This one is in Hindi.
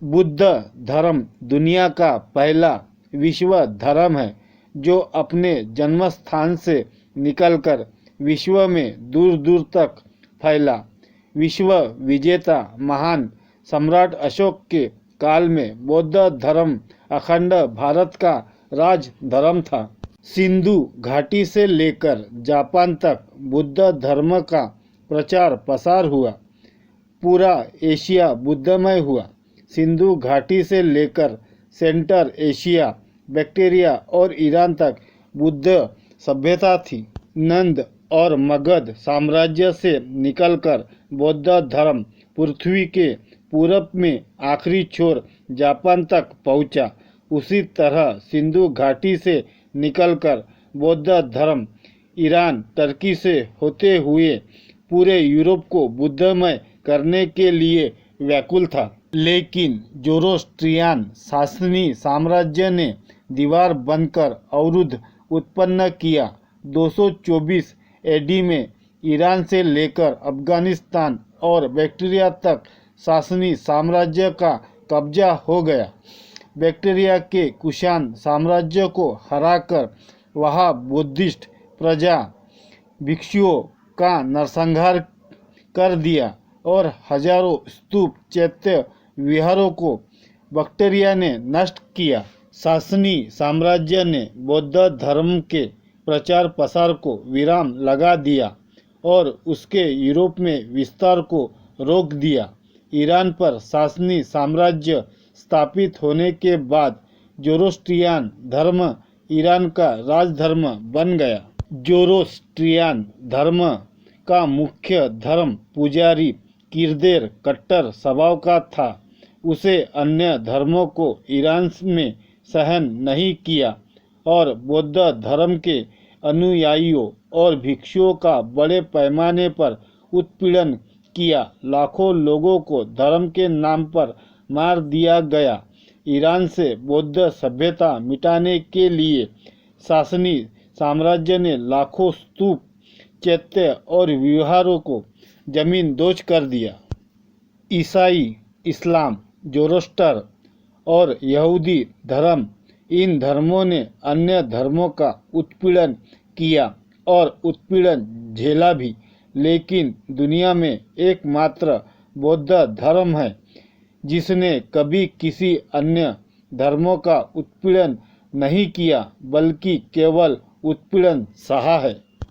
बुद्ध धर्म दुनिया का पहला विश्व धर्म है जो अपने जन्म स्थान से निकलकर विश्व में दूर दूर तक फैला। विश्व विजेता महान सम्राट अशोक के काल में बौद्ध धर्म अखंड भारत का राज धर्म था। सिंधु घाटी से लेकर जापान तक बुद्ध धर्म का प्रचार प्रसार हुआ। पूरा एशिया बुद्धमय हुआ। सिंधु घाटी से लेकर सेंट्रल एशिया, बैक्टीरिया और ईरान तक बुद्ध सभ्यता थी। नंद और मगध साम्राज्य से निकलकर बौद्ध धर्म पृथ्वी के पूरब में आखिरी छोर जापान तक पहुंचा। उसी तरह सिंधु घाटी से निकलकर बौद्ध धर्म ईरान, टर्की से होते हुए पूरे यूरोप को बुद्धमय करने के लिए व्याकुल था। लेकिन जोरोस्ट्रियन सासनी साम्राज्य ने दीवार बनकर अवरुद्ध उत्पन्न किया। 224 एडी में ईरान से लेकर अफगानिस्तान और बैक्टीरिया तक सासनी साम्राज्य का कब्जा हो गया। बैक्टीरिया के कुषाण साम्राज्य को हराकर वहाँ बुद्धिस्ट प्रजा भिक्षुओं का नरसंहार कर दिया और हजारों स्तूप चैत्य विहारों को बैक्टीरिया ने नष्ट किया। सासनी साम्राज्य ने बौद्ध धर्म के प्रचार प्रसार को विराम लगा दिया और उसके यूरोप में विस्तार को रोक दिया। ईरान पर सासनी साम्राज्य स्थापित होने के बाद जोरोस्ट्रियन धर्म ईरान का राजधर्म बन गया। जोरोस्ट्रियन धर्म का मुख्य धर्म पुजारी किरदेर कट्टर स्वभाव का था। उसे अन्य धर्मों को ईरान में सहन नहीं किया और बौद्ध धर्म के अनुयायियों और भिक्षुओं का बड़े पैमाने पर उत्पीड़न किया। लाखों लोगों को धर्म के नाम पर मार दिया गया। ईरान से बौद्ध सभ्यता मिटाने के लिए सासनी साम्राज्य ने लाखों स्तूप, चैत्य और विहारों को जमींदोज कर दिया। ईसाई, इस्लाम, जोरोस्टर और यहूदी धर्म, इन धर्मों ने अन्य धर्मों का उत्पीड़न किया और उत्पीड़न झेला भी। लेकिन दुनिया में एकमात्र बौद्ध धर्म है जिसने कभी किसी अन्य धर्मों का उत्पीड़न नहीं किया बल्कि केवल उत्पीड़न सहा है।